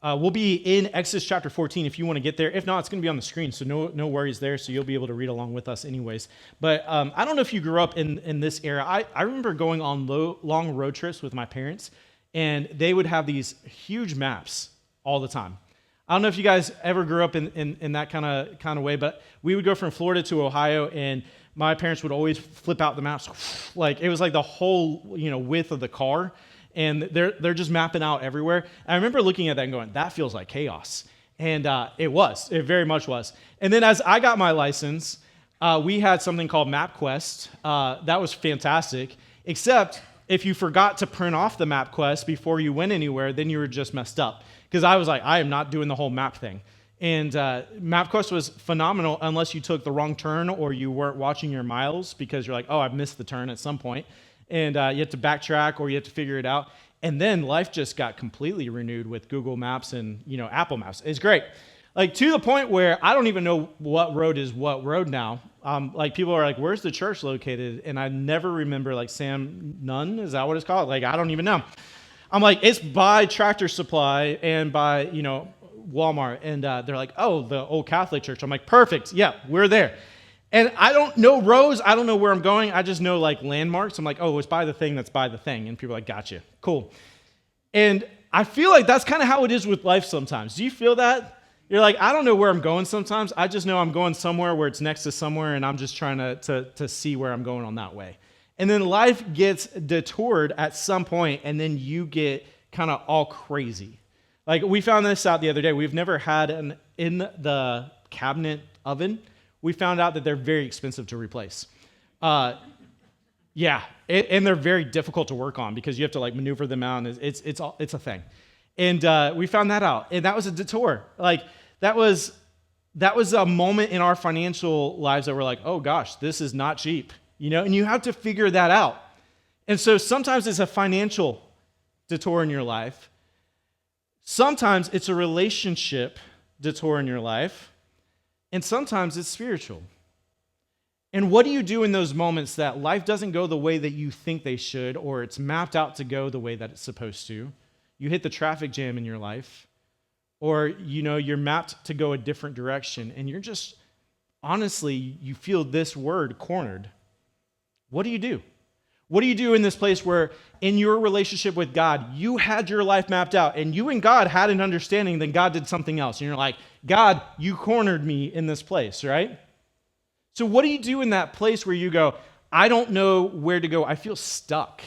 We'll be in Exodus chapter 14 if you want to get there. If not, it's going to be on the screen, so no worries there, so you'll be able to read along with us anyways. But I don't know if you grew up in this era. I remember going on long road trips with my parents, and they would have these huge maps all the time. I don't know if you guys ever grew up in that kind of way, but we would go from Florida to Ohio, and my parents would always flip out the maps. Like, it was like the whole width of the car, and they're just mapping out everywhere. And I remember looking at that and going, that feels like chaos. And it very much was. And then as I got my license, we had something called MapQuest. That was fantastic, except if you forgot to print off the MapQuest before you went anywhere, then you were just messed up. Because I was like, I am not doing the whole map thing. And MapQuest was phenomenal unless you took the wrong turn or you weren't watching your miles because you're like, oh, I've missed the turn at some point. And you have to backtrack or you have to figure it out. And then life just got completely renewed with Google Maps and Apple Maps. It's great. Like, to the point where I don't even know what road is what road now. Like, people are like, where's the church located? And I never remember, like, Sam Nunn, is that what it's called? Like, I don't even know. I'm like, it's by Tractor Supply and by, Walmart. And they're like, oh, the old Catholic church. I'm like, perfect. Yeah, we're there. And I don't know roads. I don't know where I'm going. I just know, like, landmarks. I'm like, oh, it's by the thing that's by the thing. And people are like, gotcha. Cool. And I feel like that's kind of how it is with life sometimes. Do you feel that? You're like, I don't know where I'm going sometimes. I just know I'm going somewhere where it's next to somewhere, and I'm just trying to see where I'm going on that way. And then life gets detoured at some point, and then you get kind of all crazy. Like, we found this out the other day. We've never had in the cabinet oven. We found out that they're very expensive to replace. Yeah, and they're very difficult to work on because you have to, like, maneuver them out, and it's a thing. And we found that out, and that was a detour. Like, that was a moment in our financial lives that we're like, oh gosh, this is not cheap. And you have to figure that out. And so sometimes it's a financial detour in your life. Sometimes it's a relationship detour in your life. And sometimes it's spiritual. And what do you do in those moments that life doesn't go the way that you think they should, or it's mapped out to go the way that it's supposed to? You hit the traffic jam in your life, or you're mapped to go a different direction, and you're just, honestly, you feel this word cornered. What do you do? What do you do in this place where in your relationship with God, you had your life mapped out and you and God had an understanding, then God did something else. And you're like, God, you cornered me in this place, right? So what do you do in that place where you go, I don't know where to go. I feel stuck.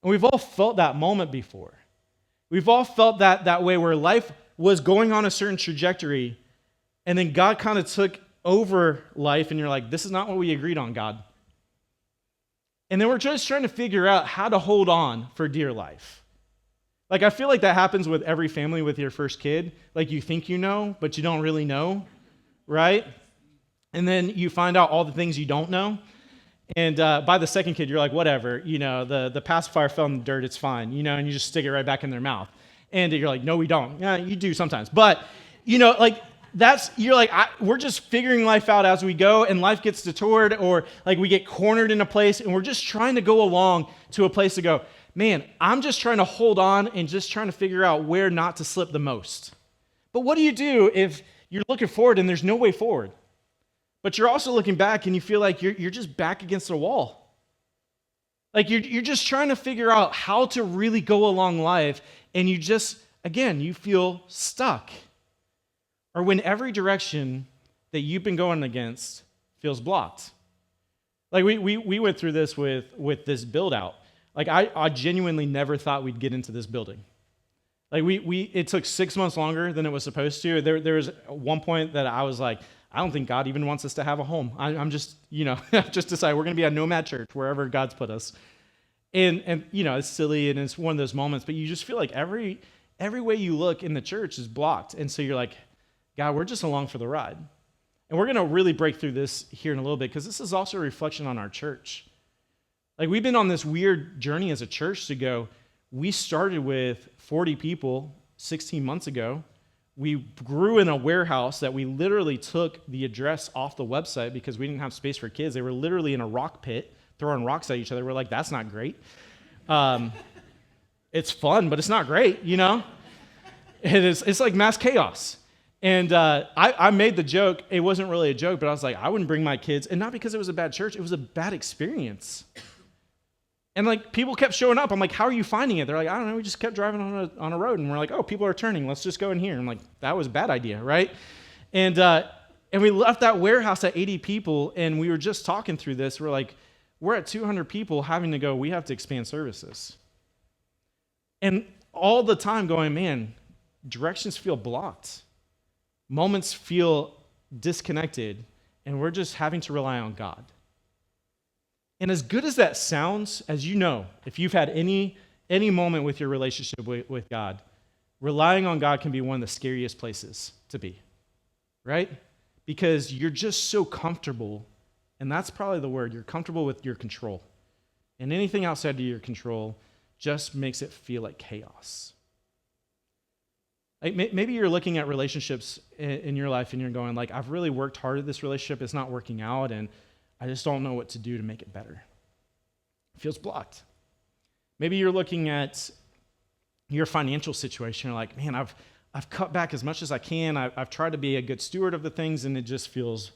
And we've all felt that moment before. We've all felt that way where life was going on a certain trajectory and then God kind of took over life and you're like, this is not what we agreed on, God. And then we're just trying to figure out how to hold on for dear life. Like, I feel like that happens with every family with your first kid. Like, you think you know, but you don't really know, right? And then you find out all the things you don't know. And by the second kid, you're like, whatever, the pacifier fell in the dirt, it's fine, and you just stick it right back in their mouth. And you're like, no, we don't. Yeah, you do sometimes. But, we're just figuring life out as we go, and life gets detoured, or like we get cornered in a place, and we're just trying to go along to a place to go, man, I'm just trying to hold on and just trying to figure out where not to slip the most. But what do you do if you're looking forward and there's no way forward? But you're also looking back and you feel like you're just back against the wall. Like you're just trying to figure out how to really go along life, and you just, again, you feel stuck. Or when every direction that you've been going against feels blocked. Like we went through this with this build out. Like I genuinely never thought we'd get into this building. Like it took 6 months longer than it was supposed to. There was one point that I was like, I don't think God even wants us to have a home. I'm just, I've just decided we're going to be a nomad church wherever God's put us. And it's silly and it's one of those moments, but you just feel like every way you look in the church is blocked. And so you're like, God, we're just along for the ride. And we're going to really break through this here in a little bit because this is also a reflection on our church. Like, we've been on this weird journey as a church to go, we started with 40 people 16 months ago. We grew in a warehouse that we literally took the address off the website because we didn't have space for kids. They were literally in a rock pit throwing rocks at each other. We're like, that's not great. It's fun, but it's not great, It's like mass chaos. And I made the joke. It wasn't really a joke, but I was like, I wouldn't bring my kids. And not because it was a bad church. It was a bad experience. And like people kept showing up. I'm like, how are you finding it? They're like, I don't know. We just kept driving on a road. And we're like, oh, people are turning. Let's just go in here. I'm like, that was a bad idea, right? And we left that warehouse at 80 people. And we were just talking through this. We're like, we're at 200 people having to go, we have to expand services. And all the time going, man, directions feel blocked. Moments feel disconnected. And we're just having to rely on God. And as good as that sounds, as you know, if you've had any moment with your relationship with God, relying on God can be one of the scariest places to be, right? Because you're just so comfortable, and that's probably the word, you're comfortable with your control. And anything outside of your control just makes it feel like chaos. Like maybe you're looking at relationships in your life and you're going like, I've really worked hard at this relationship, it's not working out, and I just don't know what to do to make it better. It feels blocked. Maybe you're looking at your financial situation. You're like, man, I've cut back as much as I can. I've tried to be a good steward of the things, and it just feels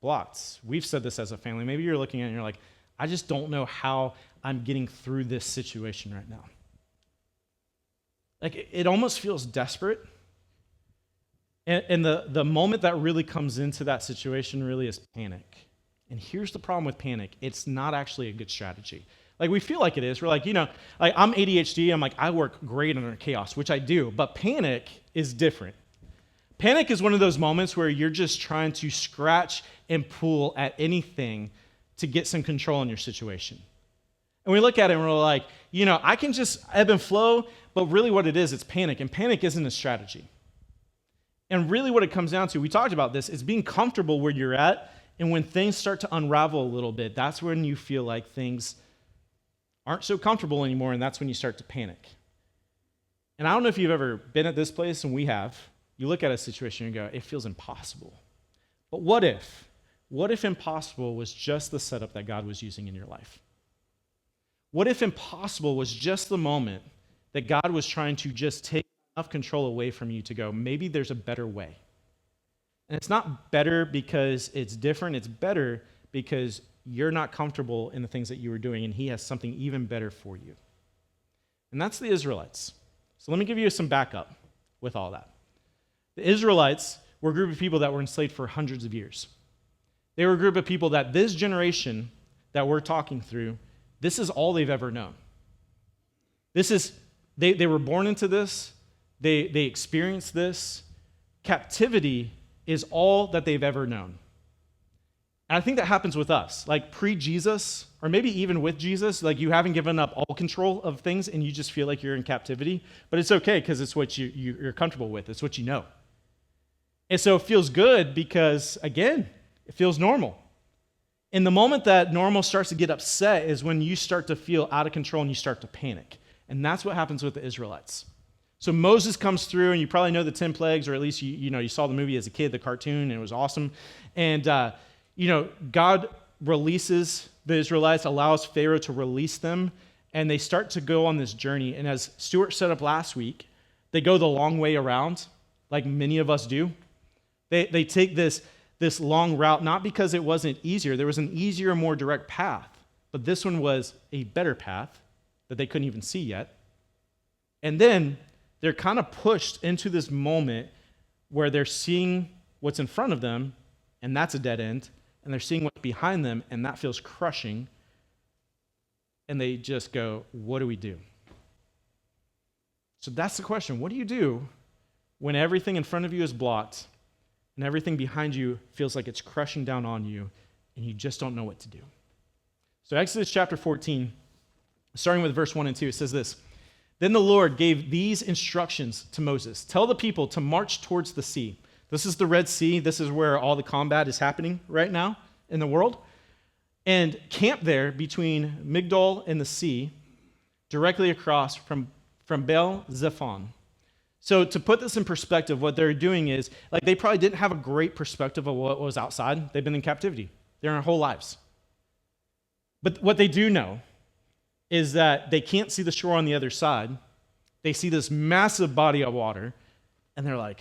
blocked. We've said this as a family. Maybe you're looking at it and you're like, I just don't know how I'm getting through this situation right now. Like it almost feels desperate. And the moment that really comes into that situation really is panic. And here's the problem with panic. It's not actually a good strategy. Like we feel like it is. We're like, like I'm ADHD. I'm like, I work great under chaos, which I do. But panic is different. Panic is one of those moments where you're just trying to scratch and pull at anything to get some control in your situation. And we look at it and we're like, I can just ebb and flow, but really what it is, it's panic. And panic isn't a strategy. And really what it comes down to, we talked about this, is being comfortable where you're at. And when things start to unravel a little bit, that's when you feel like things aren't so comfortable anymore, and that's when you start to panic. And I don't know if you've ever been at this place, and we have. You look at a situation and go, it feels impossible. But what if? What if impossible was just the setup that God was using in your life? What if impossible was just the moment that God was trying to just take enough control away from you to go, maybe there's a better way? And it's not better because it's different. It's better because you're not comfortable in the things that you were doing, and he has something even better for you. And that's the Israelites. So let me give you some backup with all that. The Israelites were a group of people that were enslaved for hundreds of years. They were a group of people that this generation that we're talking through, this is all they've ever known. They were born into this. They experienced this. Captivity is all that they've ever known. And I think that happens with us. Like pre-Jesus, or maybe even with Jesus, like you haven't given up all control of things and you just feel like you're in captivity. But it's okay because it's what you're comfortable with. It's what you know. And so it feels good because, again, it feels normal. And the moment that normal starts to get upset is when you start to feel out of control and you start to panic. And that's what happens with the Israelites. So Moses comes through, and you probably know the 10 plagues, or at least you saw the movie as a kid, the cartoon, and it was awesome. And God releases the Israelites, allows Pharaoh to release them, and they start to go on this journey. And as Stuart set up last week, they go the long way around, like many of us do. They take this long route, not because it wasn't easier. There was an easier, more direct path, but this one was a better path that they couldn't even see yet. And then they're kind of pushed into this moment where they're seeing what's in front of them, and that's a dead end, and they're seeing what's behind them, and that feels crushing, and they just go, what do we do? So that's the question. What do you do when everything in front of you is blocked, and everything behind you feels like it's crushing down on you, and you just don't know what to do? So Exodus chapter 14, starting with verse 1 and 2, it says this: Then the Lord gave these instructions to Moses. Tell the people to march towards the sea. This is the Red Sea. This is where all the combat is happening right now in the world. And camp there between Migdol and the sea, directly across from Baal Zephon. So to put this in perspective, what they're doing is, like, they probably didn't have a great perspective of what was outside. They've been in captivity their whole lives. But what they do know is that they can't see the shore on the other side. They see this massive body of water. and they're like,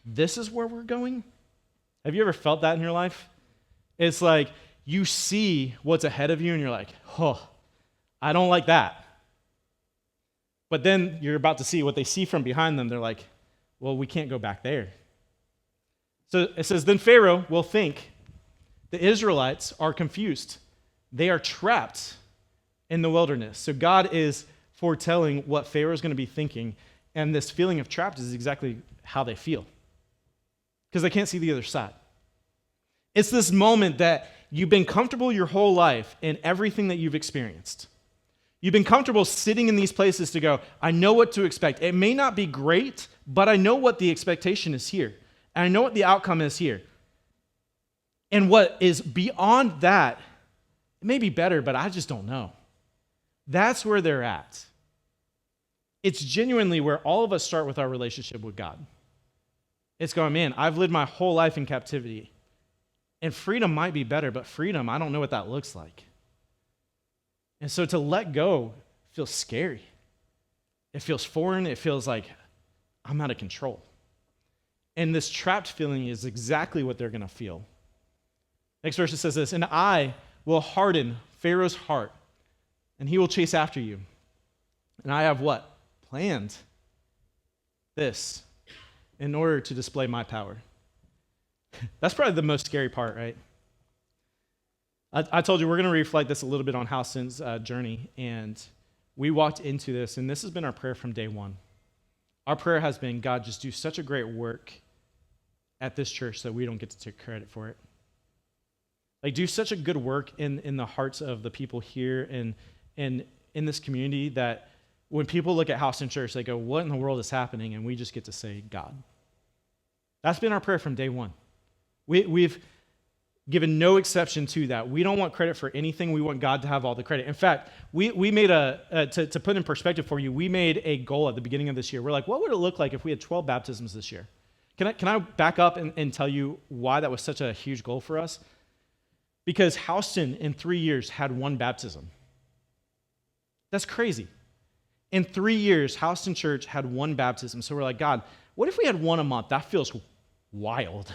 this is where we're going? Have you ever felt that in your life? It's like you see what's ahead of you and you're like, oh, I don't like that. But then you're about to see what they see from behind them. They're like, well, we can't go back there. So it says, then Pharaoh will think the Israelites are confused. They are trapped in the wilderness. So God is foretelling what Pharaoh is going to be thinking. And this feeling of trapped is exactly how they feel, because they can't see the other side. It's this moment that you've been comfortable your whole life in everything that you've experienced. You've been comfortable sitting in these places to go, I know what to expect. It may not be great, but I know what the expectation is here. And I know what the outcome is here. And what is beyond that, it may be better, but I just don't know. That's where they're at. It's genuinely where all of us start with our relationship with God. It's going, man, I've lived my whole life in captivity. And freedom might be better, but freedom, I don't know what that looks like. And so to let go feels scary. It feels foreign. It feels like I'm out of control. And this trapped feeling is exactly what they're going to feel. Next verse, it says this, and I will harden Pharaoh's heart, and he will chase after you. And I have what? Planned this in order to display my power. That's probably the most scary part, right? I told you we're going to reflect this a little bit on Houston's journey, and we walked into this, and this has been our prayer from day one. Our prayer has been, God, just do such a great work at this church that we don't get to take credit for it. Like, do such a good work in the hearts of the people here and in this community that when people look at Houston Church, they go, what in the world is happening? And we just get to say, God. That's been our prayer from day one. We've given no exception to that. We don't want credit for anything. We want God to have all the credit. In fact, we made to put in perspective for you, we made a goal at the beginning of this year. We're like, what would it look like if we had 12 baptisms this year? Can I back up and tell you why that was such a huge goal for us? Because Houston in 3 years had 1 baptism. That's crazy. In 3 years, Houston Church had 1 baptism. So we're like, God, what if we had 1 a month? That feels wild.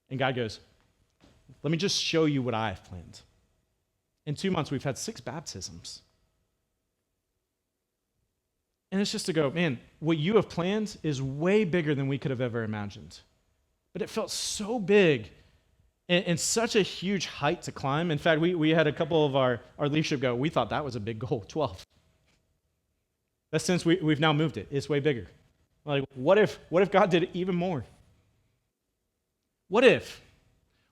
And God goes, let me just show you what I've planned. In 2 months, we've had 6 baptisms. And it's just to go, man, what you have planned is way bigger than we could have ever imagined. But it felt so big and such a huge height to climb. In fact, we had a couple of our leadership go, we thought that was a big goal, 12. But since we've now moved it, it's way bigger. Like, what if God did it even more? What if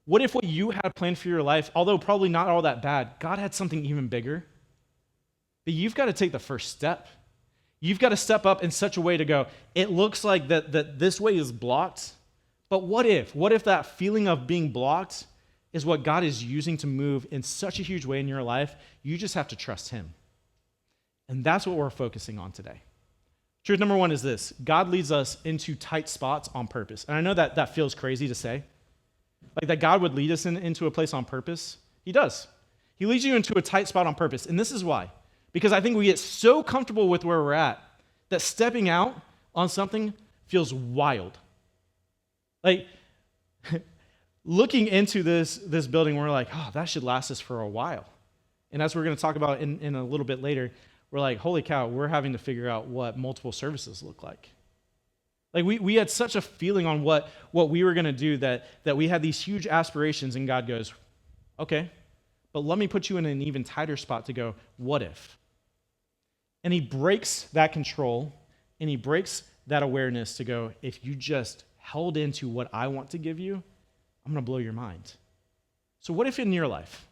what you had planned for your life, although probably not all that bad, God had something even bigger? But you've got to take the first step. You've got to step up in such a way to go, it looks like that this way is blocked, but what if? What if that feeling of being blocked is what God is using to move in such a huge way in your life? You just have to trust him. And that's what we're focusing on today. Truth number 1 is this: God leads us into tight spots on purpose. And I know that feels crazy to say. Like that God would lead us into a place on purpose. He does. He leads you into a tight spot on purpose. And this is why. Because I think we get so comfortable with where we're at that stepping out on something feels wild. Like, looking into this building, we're like, oh, that should last us for a while. And as we're going to talk about in a little bit later, we're like, holy cow, we're having to figure out what multiple services look like. Like, we had such a feeling on what we were going to do that we had these huge aspirations, and God goes, okay, but let me put you in an even tighter spot to go, what if? And he breaks that control, and he breaks that awareness to go, if you just held into what I want to give you, I'm going to blow your mind. So what if in your life,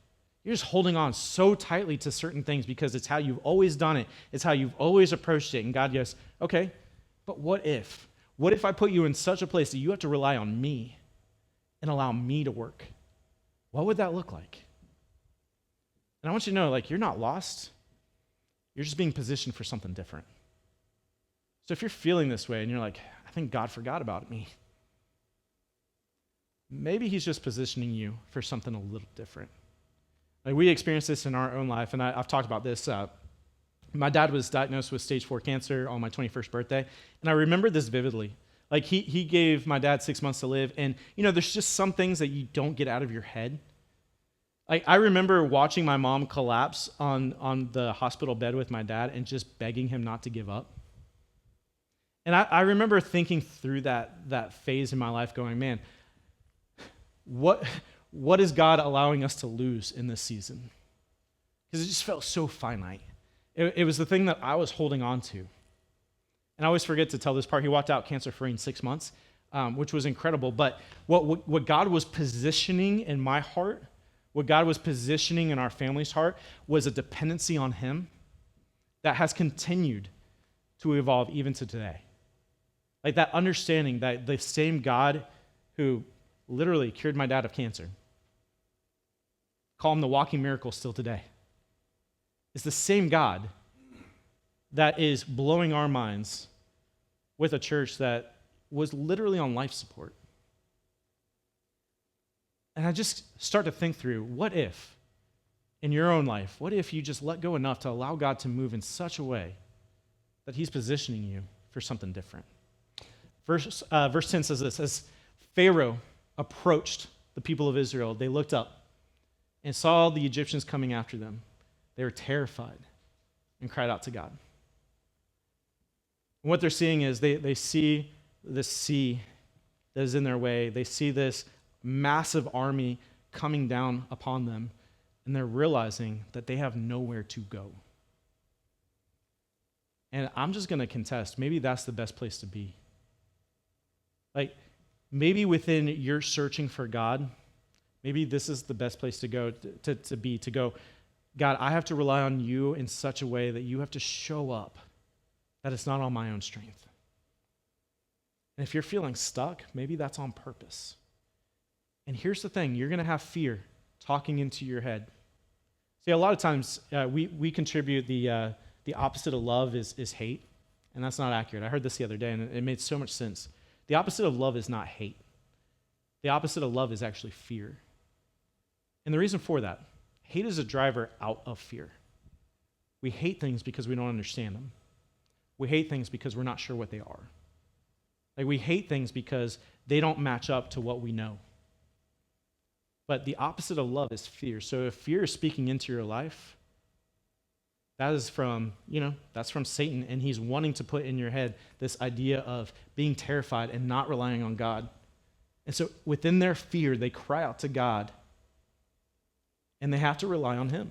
you're just holding on so tightly to certain things because it's how you've always done it, it's how you've always approached it, and God goes, okay, but what if? What if I put you in such a place that you have to rely on me and allow me to work? What would that look like? And I want you to know, like, you're not lost. You're just being positioned for something different. So if you're feeling this way and you're like, I think God forgot about me, maybe he's just positioning you for something a little different. Like, we experienced this in our own life, and I've talked about this. My dad was diagnosed with stage 4 cancer on my 21st birthday, and I remember this vividly. Like he gave my dad 6 months to live, and there's just some things that you don't get out of your head. Like I remember watching my mom collapse on the hospital bed with my dad and just begging him not to give up. And I remember thinking through that phase in my life going, man, what is God allowing us to lose in this season? Because it just felt so finite. It was the thing that I was holding on to. And I always forget to tell this part. He walked out cancer-free in 6 months, which was incredible. But what God was positioning in my heart, what God was positioning in our family's heart, was a dependency on him that has continued to evolve even to today. Like that understanding that the same God who literally cured my dad of cancer, call him the walking miracle still today, is the same God that is blowing our minds with a church that was literally on life support. And I just start to think through, what if, in your own life, what if you just let go enough to allow God to move in such a way that he's positioning you for something different? Verse 10 says this: as Pharaoh approached the people of Israel, they looked up and saw the Egyptians coming after them. They were terrified and cried out to God. And what they're seeing is they see this sea that is in their way. They see this massive army coming down upon them, and they're realizing that they have nowhere to go. And I'm just going to contest, maybe that's the best place to be. Like, maybe within your searching for God, maybe this is the best place to go, to go, God, I have to rely on you in such a way that you have to show up, that it's not on my own strength. And if you're feeling stuck, maybe that's on purpose. And here's the thing, you're going to have fear talking into your head. See, a lot of times we contribute the opposite of love is hate, and that's not accurate. I heard this the other day, and it made so much sense. The opposite of love is not hate. The opposite of love is actually fear. And the reason for that, hate is a driver out of fear. We hate things because we don't understand them. We hate things because we're not sure what they are. Like we hate things because they don't match up to what we know. But the opposite of love is fear. So if fear is speaking into your life, that is that's from Satan, and he's wanting to put in your head this idea of being terrified and not relying on God. And so within their fear, they cry out to God, and they have to rely on him.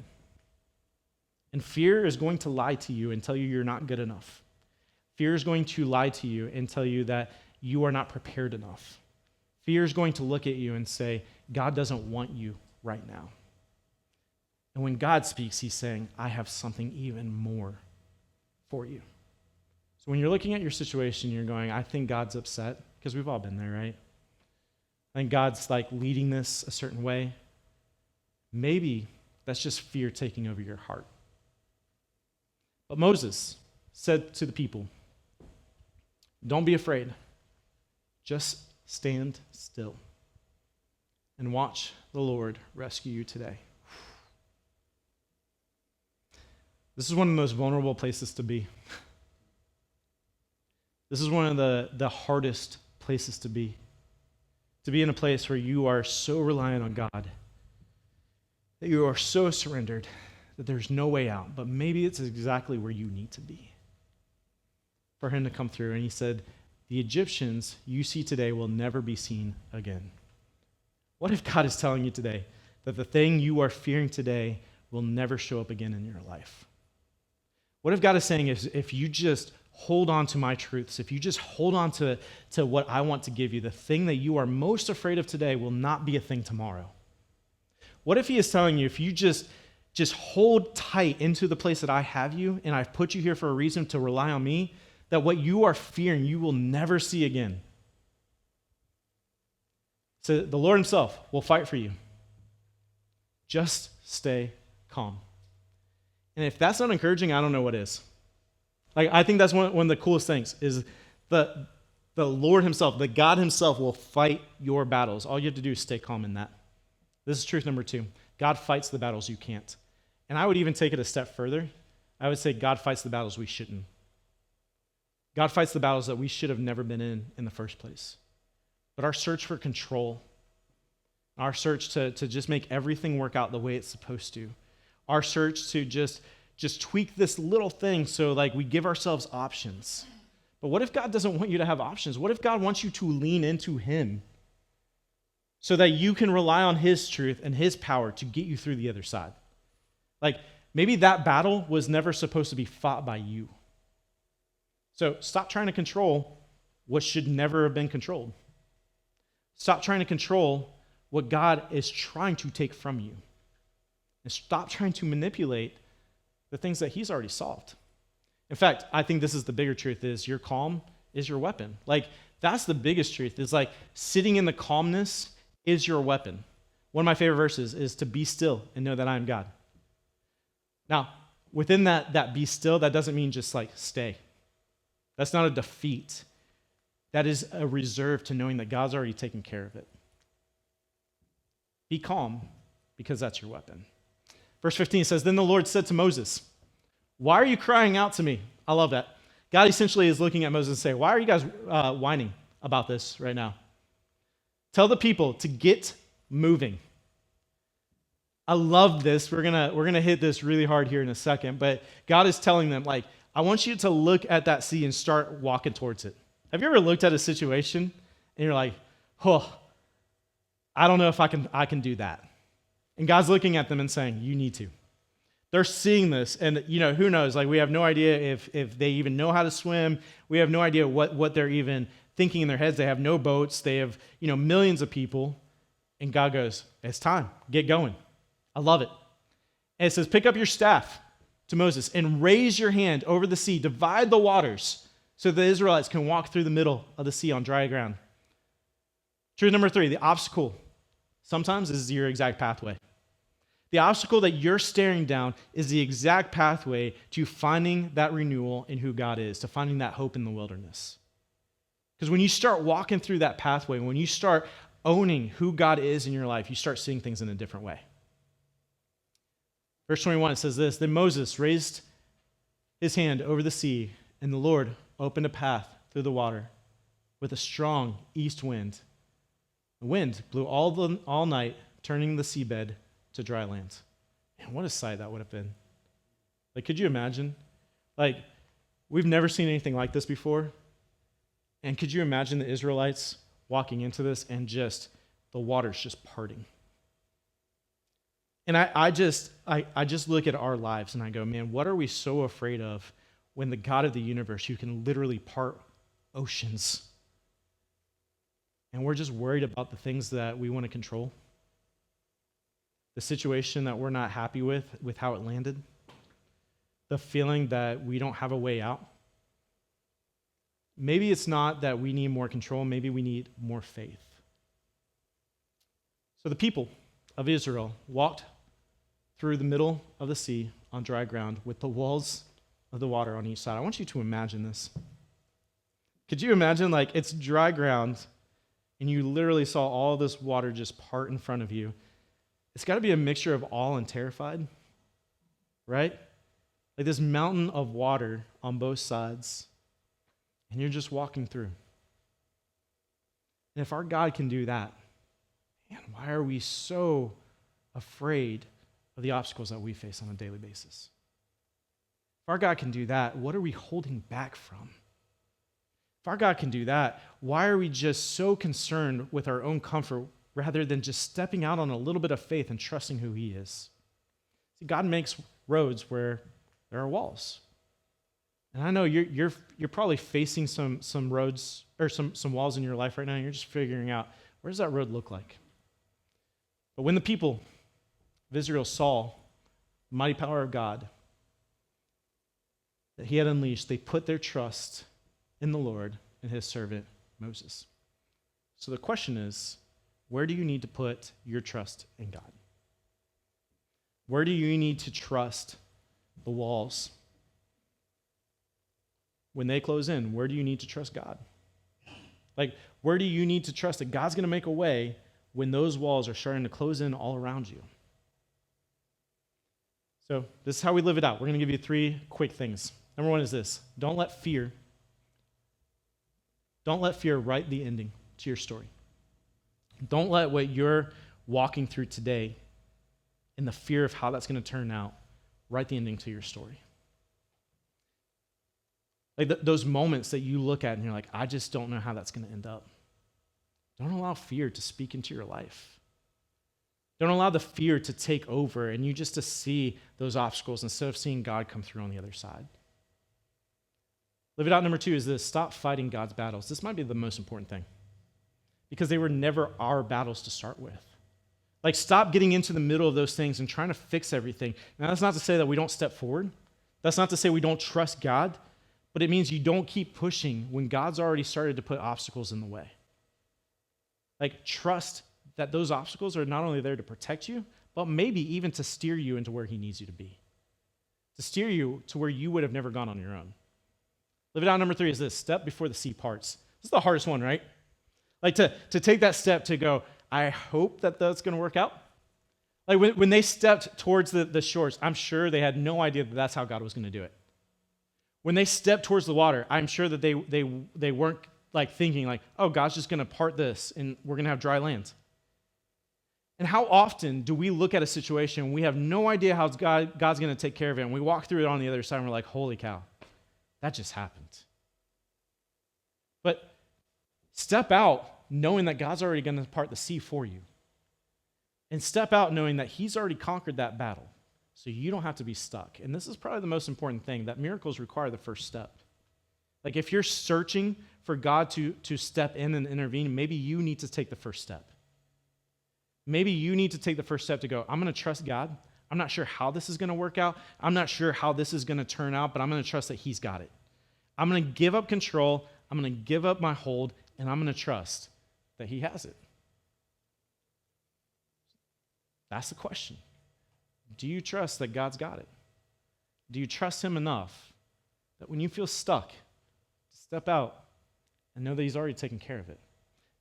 And fear is going to lie to you and tell you you're not good enough. Fear is going to lie to you and tell you that you are not prepared enough. Fear is going to look at you and say, God doesn't want you right now. And when God speaks, he's saying, I have something even more for you. So when you're looking at your situation, you're going, I think God's upset, because we've all been there, right? I think God's like leading this a certain way. Maybe that's just fear taking over your heart. But Moses said to the people, don't be afraid. Just stand still and watch the Lord rescue you today. This is one of the most vulnerable places to be. This is one of the hardest places to be in a place where you are so reliant on God, that you are so surrendered that there's no way out, but maybe it's exactly where you need to be for him to come through. And he said, the Egyptians you see today will never be seen again. What if God is telling you today that the thing you are fearing today will never show up again in your life? What if God is saying, if you just hold on to my truths, if you just hold on to what I want to give you, the thing that you are most afraid of today will not be a thing tomorrow? What if he is telling you, if you just hold tight into the place that I have you, and I've put you here for a reason to rely on me, that what you are fearing you will never see again? So the Lord himself will fight for you. Just stay calm. And if that's not encouraging, I don't know what is. Like, I think that's one of the coolest things is the Lord himself, the God himself will fight your battles. All you have to do is stay calm in that. This is truth number 2. God fights the battles you can't. And I would even take it a step further. I would say God fights the battles we shouldn't. God fights the battles that we should have never been in the first place. But our search for control, our search to just make everything work out the way it's supposed to, our search to just tweak this little thing so like we give ourselves options. But what if God doesn't want you to have options? What if God wants you to lean into him so that you can rely on his truth and his power to get you through the other side? Like maybe that battle was never supposed to be fought by you. So stop trying to control what should never have been controlled. Stop trying to control what God is trying to take from you. And stop trying to manipulate the things that he's already solved. In fact, I think this is the bigger truth is your calm is your weapon. Like that's the biggest truth is like sitting in the calmness is your weapon. One of my favorite verses is to be still and know that I am God. Now, within that be still, that doesn't mean just like stay. That's not a defeat. That is a reserve to knowing that God's already taken care of it. Be calm because that's your weapon. Verse 15 says, Then the Lord said to Moses, Why are you crying out to me? I love that. God essentially is looking at Moses and saying, Why are you guys whining about this right now? Tell the people to get moving. I love this. We're gonna hit this really hard here in a second, but God is telling them, like, I want you to look at that sea and start walking towards it. Have you ever looked at a situation and you're like, oh, I don't know if I can do that. And God's looking at them and saying, you need to. They're seeing this, and who knows? Like we have no idea if they even know how to swim. We have no idea what they're even thinking in their heads. They have no boats. They have millions of people, and God goes, it's time. Get going. I love it. And it says, pick up your staff to Moses and raise your hand over the sea. Divide the waters so the Israelites can walk through the middle of the sea on dry ground. Truth number 3, the obstacle sometimes is your exact pathway. The obstacle that you're staring down is the exact pathway to finding that renewal in who God is, to finding that hope in the wilderness. Because when you start walking through that pathway, when you start owning who God is in your life, you start seeing things in a different way. Verse 21, it says this, Then Moses raised his hand over the sea, and the Lord opened a path through the water with a strong east wind. The wind blew all night, turning the seabed to dry land. Man, what a sight that would have been. Like, could you imagine? Like, we've never seen anything like this before. And could you imagine the Israelites walking into this and just the water's just parting? And I just look at our lives and I go, man, what are we so afraid of when the God of the universe, who can literally part oceans, and we're just worried about the things that we want to control? The situation that we're not happy with how it landed, the feeling that we don't have a way out. Maybe it's not that we need more control, maybe we need more faith. So the people of Israel walked through the middle of the sea on dry ground with the walls of the water on each side. I want you to imagine this. Could you imagine, like, it's dry ground and you literally saw all this water just part in front of you? It's got to be a mixture of awe and terrified, right? Like this mountain of water on both sides, and you're just walking through. And if our God can do that, man, why are we so afraid of the obstacles that we face on a daily basis? If our God can do that, what are we holding back from? If our God can do that, why are we just so concerned with our own comfort rather than just stepping out on a little bit of faith and trusting who he is? See, God makes roads where there are walls. And I know you're probably facing some roads or some walls in your life right now, and you're just figuring out, where does that road look like? But when the people of Israel saw the mighty power of God that he had unleashed, they put their trust in the Lord and his servant Moses. So the question is, where do you need to put your trust in God? Where do you need to trust the walls? When they close in, where do you need to trust God? Like, where do you need to trust that God's going to make a way when those walls are starting to close in all around you? So this is how we live it out. We're going to give you 3 quick things. Number 1 is this: don't let fear Don't let fear write the ending to your story. Don't let what you're walking through today and the fear of how that's going to turn out write the ending to your story. Like those moments that you look at and you're like, I just don't know how that's going to end up. Don't allow fear to speak into your life. Don't allow the fear to take over and you just to see those obstacles instead of seeing God come through on the other side. Live it out number 2 is this: stop fighting God's battles. This might be the most important thing because they were never our battles to start with. Like, stop getting into the middle of those things and trying to fix everything. Now, that's not to say that we don't step forward. That's not to say we don't trust God, but it means you don't keep pushing when God's already started to put obstacles in the way. Like, trust that those obstacles are not only there to protect you, but maybe even to steer you into where he needs you to be, to steer you to where you would have never gone on your own. Live it out number 3 is this: step before the sea parts. This is the hardest one, right? Like to take that step to go, I hope that that's going to work out. Like when they stepped towards the shores, I'm sure they had no idea that that's how God was going to do it. When they stepped towards the water, I'm sure that they weren't like thinking like, oh, God's just going to part this and we're going to have dry land. And how often do we look at a situation and we have no idea how God's going to take care of it, and we walk through it on the other side and we're like, holy cow, that just happened. But step out knowing that God's already going to part the sea for you. And step out knowing that he's already conquered that battle, so you don't have to be stuck. And this is probably the most important thing, that miracles require the first step. Like if you're searching for God to step in and intervene, maybe you need to take the first step. Maybe you need to take the first step to go, I'm going to trust God. I'm not sure how this is going to work out. I'm not sure how this is going to turn out, but I'm going to trust that he's got it. I'm going to give up control. I'm going to give up my hold, and I'm going to trust that he has it. That's the question. Do you trust that God's got it? Do you trust him enough that when you feel stuck, step out and know that he's already taken care of it?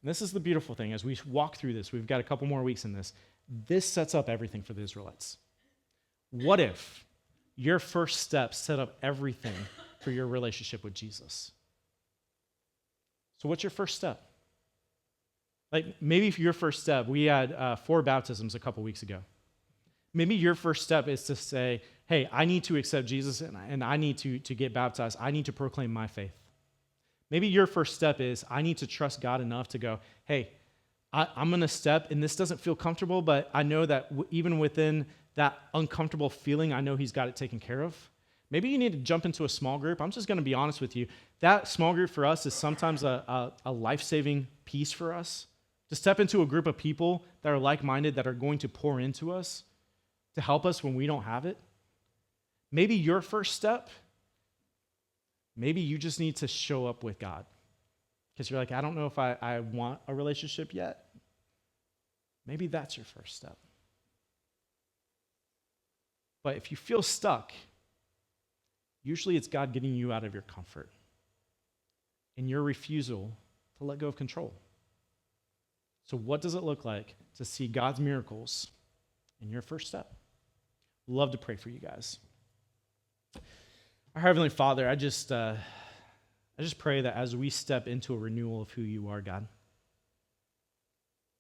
And this is the beautiful thing. As we walk through this, we've got a couple more weeks in this. This sets up everything for the Israelites. What if your first step set up everything for your relationship with Jesus? So what's your first step? Like maybe for your first step, we had 4 baptisms a couple weeks ago. Maybe your first step is to say, hey, I need to accept Jesus and I need to get baptized. I need to proclaim my faith. Maybe your first step is, I need to trust God enough to go, hey, I'm going to step, and this doesn't feel comfortable, but I know that even within that uncomfortable feeling, I know he's got it taken care of. Maybe you need to jump into a small group. I'm just going to be honest with you. That small group for us is sometimes a life-saving piece for us. To step into a group of people that are like-minded, that are going to pour into us, to help us when we don't have it. Maybe your first step, maybe you just need to show up with God. Because you're like, I don't know if I want a relationship yet. Maybe that's your first step. But if you feel stuck, usually it's God getting you out of your comfort and your refusal to let go of control. So what does it look like to see God's miracles in your first step? Love to pray for you guys. Our Heavenly Father, I just pray that as we step into a renewal of who you are, God,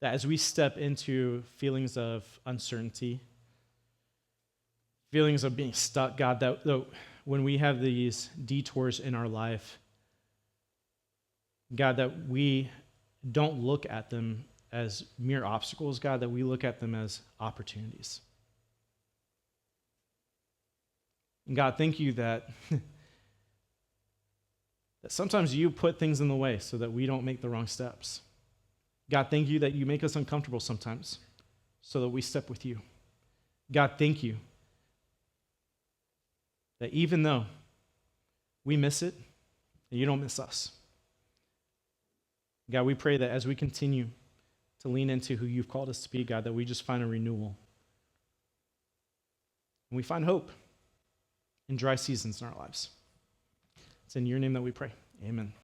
that as we step into feelings of uncertainty, feelings of being stuck, God, that when we have these detours in our life, God, that we don't look at them as mere obstacles, God, that we look at them as opportunities. And God, thank you that that sometimes you put things in the way so that we don't make the wrong steps. God, thank you that you make us uncomfortable sometimes so that we step with you. God, thank you that even though we miss it, you don't miss us. God, we pray that as we continue to lean into who you've called us to be, God, that we just find a renewal. And we find hope in dry seasons in our lives. It's in your name that we pray. Amen.